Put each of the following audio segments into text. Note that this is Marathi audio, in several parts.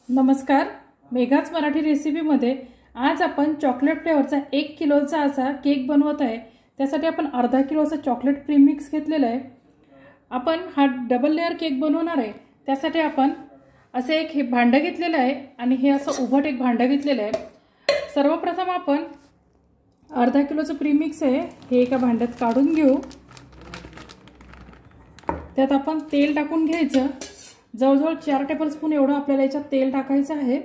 नमस्कार, मेघाच मराठी रेसिपीमध्ये आज आपण चॉकलेट फ्लेवरचा 1 किलोचा असा केक बनवत आहे। त्यासाठी आपण अर्धा किलोचा चॉकलेट प्रीमिक्स घेतलेला आहे। आपण हा डबल लेयर केक बनवणार आहे। त्यासाठी आपण असे एक हे भांडं घेतलेलं आहे आणि हे असं उभट एक भांडं घेतलेलं आहे। सर्वप्रथम आपण अर्धा किलोचं प्रीमिक्स आहे हे एका भांड्यात काढून घेऊ। त्यात आपण तेल टाकून घ्यायचं। जवळजवळ 4 टेबलस्पून एवढं आपल्याला याच्यात तेल टाकायचं आहे।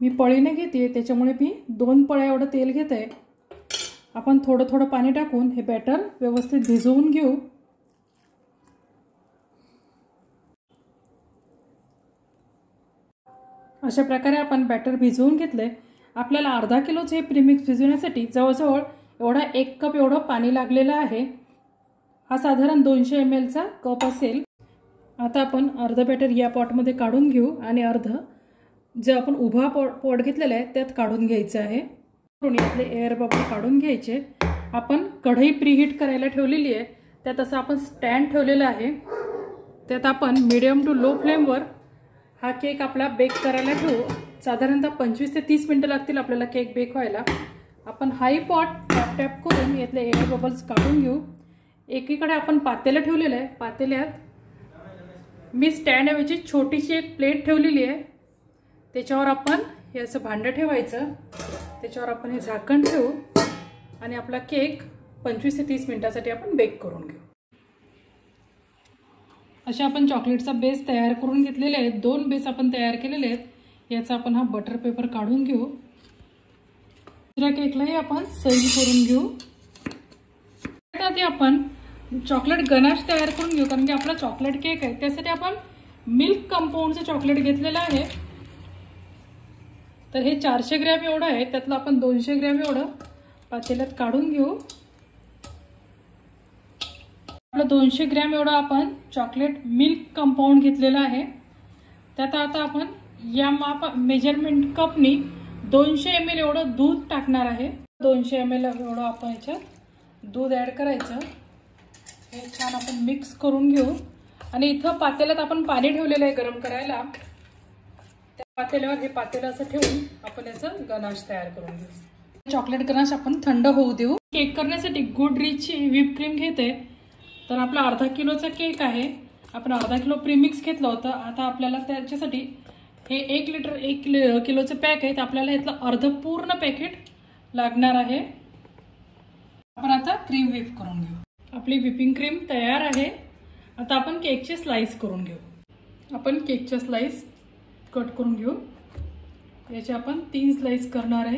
मी पळीने घेते त्याच्यामुळे मी 2 पळ्या एवढं तेल घेते। आपण थोडं थोडं पाणी टाकून हे बॅटर व्यवस्थित भिजवून घेऊ। अशा प्रकारे आपण बॅटर भिजवून घेतले। आपल्याला अर्धा किलोचे हे प्रीमिक्स भिजवण्यासाठी जवळजवळ एवढा 1 कप एवढं पाणी लागलेलं आहे। हा साधारण 200 ml चा कप असेल। आता आपण अर्ध बॅटर या पॉटमध्ये काढून घेऊ आणि अर्ध जे आपण उभा पॉट घेतलेला आहे त्यात काढून घ्यायचं आहे। यातले एअर बबल काढून घ्यायचे। आपण कढई प्रीहीट करायला ठेवलेली आहे। त्यात असं आपण स्टँड ठेवलेला आहे। त्यात आपण मीडियम टू लो फ्लेमवर हा केक आपला बेक करायला ठेवू। साधारणतः 25 ते 30 मिनिटं लागतील आपल्याला केक बेक व्हायला। आपण हाई पॉट टॅप टॅप करून यातले एअर बबल्स काढून घेऊ। एकीकडे आपण पातेलं ठेवलेलं आहे। पातेल्यात मी स्टँड ऐवजी छोटीशी एक प्लेट ठेवलेली आहे। त्याच्यावर आपण हे असं भांडं ठेवायचं। त्याच्यावर आपण हे झाकण ठेवू आणि आपला केक 25 ते 30 मिनिटांसाठी आपण बेक करून घेऊ। अशा आपण चॉकलेटचा बेस तयार करून घेतलेले आहेत। 2 बेस आपण तयार केलेले आहेत। याचा आपण हा बटर पेपर काढून घेऊ। दुसऱ्या केकलाही आपण सैल करून घेऊ। आधी आपण चॉकलेट गनाश तयार करून घेऊ कारण की आपला चॉकलेट केक आहे। त्यासाठी आपण मिल्क कंपाऊंडचं चॉकलेट घेतलेलं आहे। तर हे 400 ग्रॅम एवढं आहे। त्यातलं आपण 200 ग्रॅम एवढं पातेल्यात काढून घेऊ। आपलं 200 ग्रॅम एवढं आपण चॉकलेट मिल्क कंपाऊंड घेतलेलं आहे। त्यात आता आपण या मेजरमेंट कपनी 200 ml एवढं दूध टाकणार आहे। 200 ml एवढं आपण याच्यात दूध ऍड करायचं। हे छान आपण मिक्स करून घेऊ आणि इथं पातेल्यात आपण पाणी ठेवलेलं आहे गरम करायला। त्या पातेल्यावर हे पातेलं असं ठेवून आपण याचं गनाश तयार करून घेऊ। चॉकलेट गनाश आपण थंड होऊ देऊ। केक करण्यासाठी गुड रिचची व्हिप क्रीम घेते। तर आपला अर्धा किलोचा केक आहे। आपण अर्धा किलो प्रीमिक्स घेतलं होतं। आता आपल्याला त्याच्यासाठी हे 1 किलोचं पॅक आहे। तर आपल्याला यातलं अर्ध पूर्ण पॅकेट लागणार आहे। आपण आता क्रीम व्हिप करून घेऊ। आपली व्हिपिंग क्रीम तयार आहे। आता आपण केकचे स्लाइस करून घेऊ। आपण केकच्या स्लाइस कट करून घेऊ। याचे आपण 3 स्लाइस करणार आहे।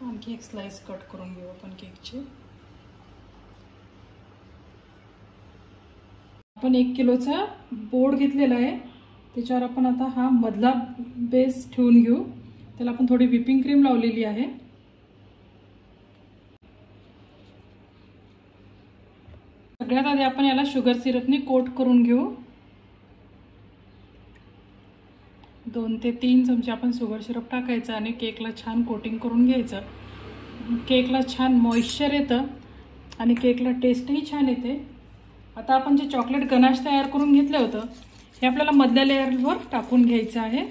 आणखी एक स्लाइस कट करून घेऊ आपण केकचे। आपण 1 किलोचा बोर्ड घेतलेला आहे। त्याच्यावर आपण आता हा मधला बेस ठेवून घेऊ। त्याला आपण थोडी व्हिपिंग क्रीम लावलेली आहे। सगळ्यात आधी आपण याला शुगर सिरपने कोट करून घेऊ। 2 ते 3 चमचे आपण शुगर सिरप टाकायचं आणि केकला छान कोटिंग करून घ्यायचं। केकला छान मॉइश्चर येतं आणि केकला टेस्टही छान येते। आता आपण जे चॉकलेट गनाश तयार करून घेतलं होतं हे आपल्याला मधल्या लेयरवर टाकून घ्यायचं आहे।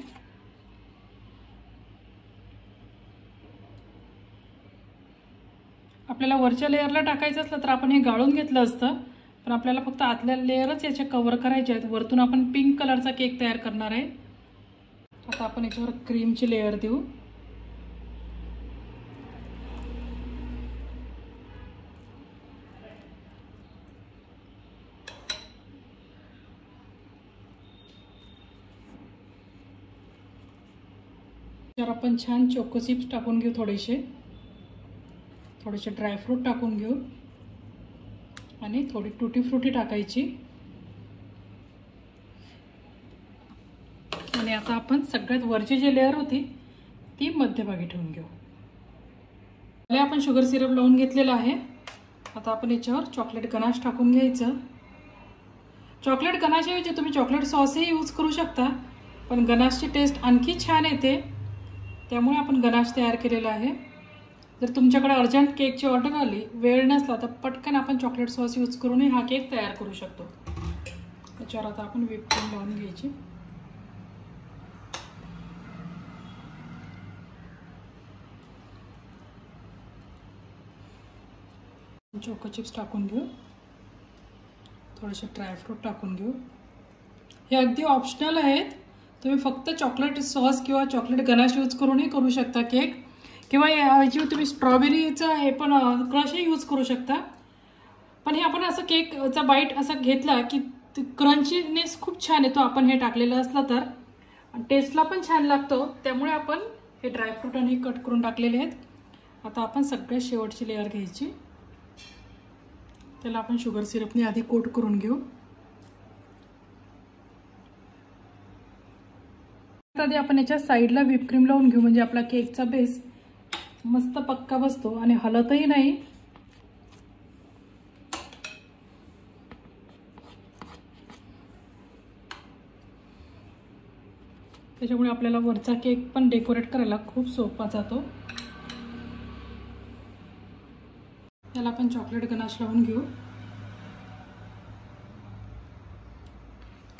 आपल्याला वरच्या लेयरला टाकायचं असलं तर आपण हे गाळून घेतलं असतं, पण आपल्याला फक्त आतल्या लेयरच याचे कव्हर करायचे आहेत। वरतून आपण पिंक कलरचा केक तयार करणार आहे। आता आपण याच्यावर क्रीमची लेयर देऊ। त्यावर आपण छान चोको चिप्स टाकून घेऊ। थोडेसे ड्रायफ्रूट टाकून घेऊ आणि थोडी टुटी फ्रुटी टाकायची। आणि आता आपण सगळ्यात वरची जी लेयर होती ती मध्यभागी ठेवून घेऊ। आपण शुगर सिरप लावून घेतलेला आहे। आता आपण याच्यावर चॉकलेट गनाश टाकून घ्यायचं। चॉकलेट गनाशऐवजी तुम्ही चॉकलेट सॉसही यूज करू शकता, पण गनाशची टेस्ट आणखी छान येते, त्यामुळे आपण गनाश तयार केलेला आहे। जर तुमच्याकडे अर्जंट केकची ऑर्डर आली, वेळ नसला, तर पटकन आपण चॉकलेट सॉस यूज करूनही हा केक तयार करू शकतो. त्याच्यावर आता आपण व्हिप क्रीम लावून घ्यायची. चोको चिप्स टाकून घेऊ, थोडेसे ड्रायफ्रूट टाकून घेऊ. हे अगदी ऑप्शनल आहेत. तुम्ही फक्त चॉकलेट सॉस किंवा चॉकलेट गनाश यूज करूनही करू शकता केक, किंवा याऐवजी तुम्ही स्ट्रॉबेरीचा हे पण क्रशही यूज करू शकता. पण हे आपण असं केकचा बाईट असा घेतला की क्रंचीनेस खूप छान येतो आपण हे टाकलेलं असलं तर, टेस्टला पण छान लागतो. त्यामुळे आपण हे ड्रायफ्रूट आणि कट करून टाकलेले आहेत. आता आपण सगळ्यात शेवटची लेअर घ्यायची. त्याला आपण शुगर सिरपने आधी कोट करून घेऊ. आधी आपण याच्या साईडला व्हिप क्रीम लावून घेऊ, म्हणजे आपला केकचा बेस मस्त पक्का बसतो आणि हलतही नाही. त्याच्यामुळे आपल्याला वरचा केक पण डेकोरेट करायला खूप सोपा जातो. याला आपण चॉकलेट गनाश लावून घेऊ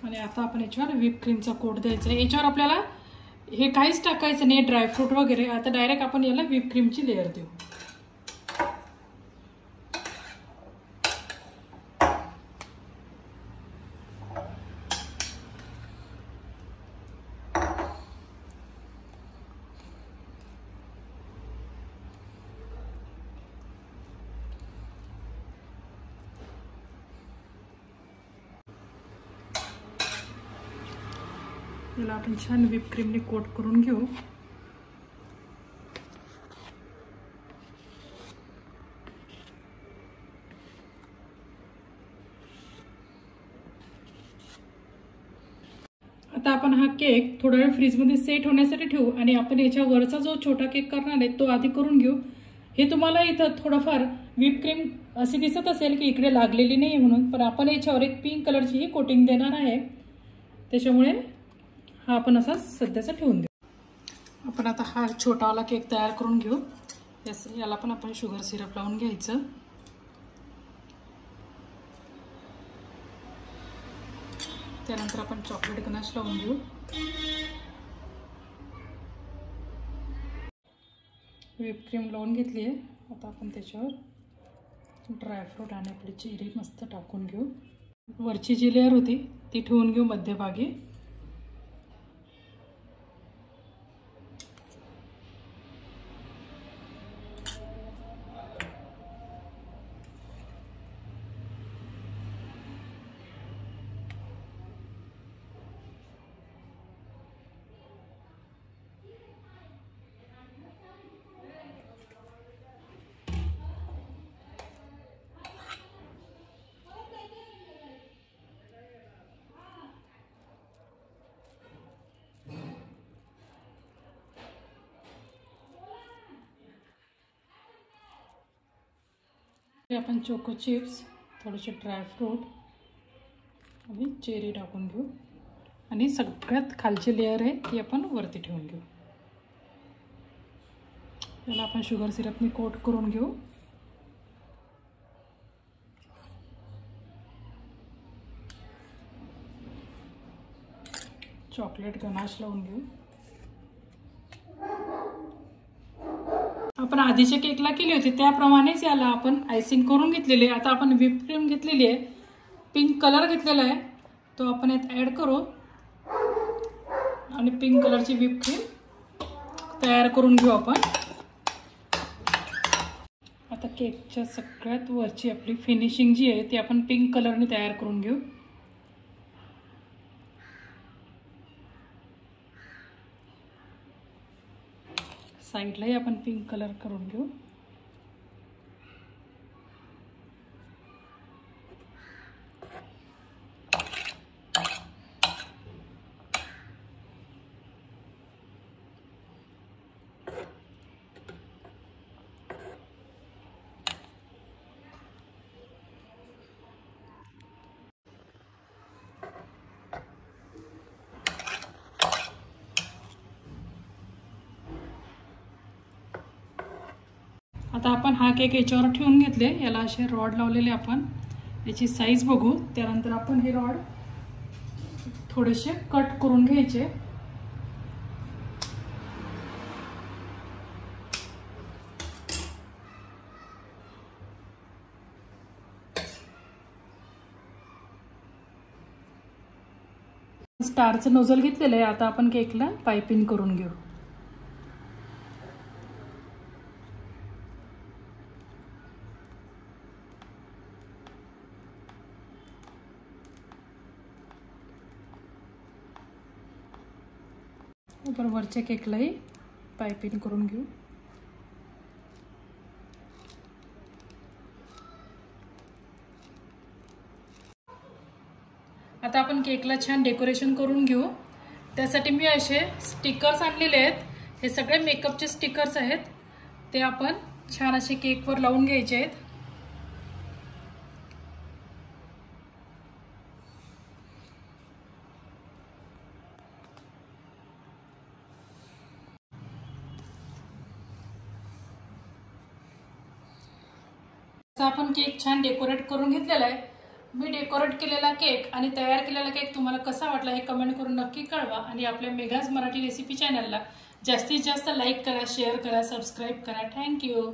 आणि आता आपण याच्यावर व्हिप क्रीमचा कोट द्यायचा आहे. याच्यावर आपल्याला हे काहीच टाकायचं नाही, ड्रायफ्रूट वगैरे. आता डायरेक्ट आपण याला व्हिप क्रीमची लेअर देऊ. याला आपण छान व्हिप क्रीमने कोट करून घेऊ. आता आपण हा केक थोडा वेळ फ्रीजमध्ये सेट होण्यासाठी ठेवू आणि आपण याच्या वरचा जो छोटा केक करणार आहे तो आधी करून घेऊ. हे तुम्हाला इथं थोडंफार व्हिप क्रीम असे दिसत असेल की इकडे लागलेली नाही म्हणून, पण आपण याच्यावर एक पिंक कलरची ही कोटिंग देणार आहे. त्याच्यामुळे हा आपण असा सध्याचा ठेवून देऊ. आपण आता हा छोटावाला केक तयार करून घेऊ. याला पण आपण शुगर सिरप लावून घ्यायचं. त्यानंतर आपण चॉकलेट गनाश लावून घेऊ. व्हिप क्रीम लावून घेतली आहे. आता आपण त्याच्यावर ड्रायफ्रूट आणि आपली चेरी मस्त टाकून घेऊ. वरची जी लेअर होती ती ठेवून घेऊ मध्यभागी. आपण चोको चिप्स, थोडेसे ड्रायफ्रूट आणि चेरी टाकून घेऊ आणि सगळ्यात खालची लेअर आहे ती आपण वरती ठेवून घेऊ. याला आपण शुगर सिरपने कोट करून घेऊ. चॉकलेट गनाश लावून घेऊ. आपण आधीच्या केकला केली होती त्याप्रमाणेच याला आपण आयसिंग करून घेतलेली आहे. आता आपण व्हिप क्रीम घेतलेली आहे, पिंक कलर घेतलेला आहे, तो आपण यात ॲड करू आणि पिंक कलरची व्हिप क्रीम तयार करून घेऊ आपण. आता केकच्या सगळ्यात वरची आपली फिनिशिंग जी आहे ती आपण पिंक कलरने तयार करून घेऊ. साईडलाही आपण पिंक कलर करून घेऊ. आता आपण हा केक याच्यावर ठेवून घेतले, याला असे रॉड लावलेले आपण याची साईज बघू. त्यानंतर आपण हे रॉड थोडेसे कट करून घ्यायचे. स्टारचं नोझल घेतलेलं आहे. आता आपण केकला पाइपिंग करून घेऊ. वरच्या केकलाही पाइपिंग करून घेऊ. आता आपण केकला छान डेकोरेशन करून घेऊ. त्यासाठी मी असे स्टिकर्स आणलेले आहेत. हे सगळे मेकअपचे स्टिकर्स आहेत. ते आपण छान असे केकवर लावून घ्यायचे आहेत. आपण केक छान डेकोरेट करून घेतलेला आहे. मी डेकोरेट केलेला केक आणि तयार केलेला केक तुम्हाला कसा वाटला हे कमेंट करून नक्की कळवा. आणि आपल्या मेघाज मराठी रेसिपी चॅनलला जास्तीत जास्त लाईक करा, शेअर करा, सबस्क्राईब करा. थँक्यू.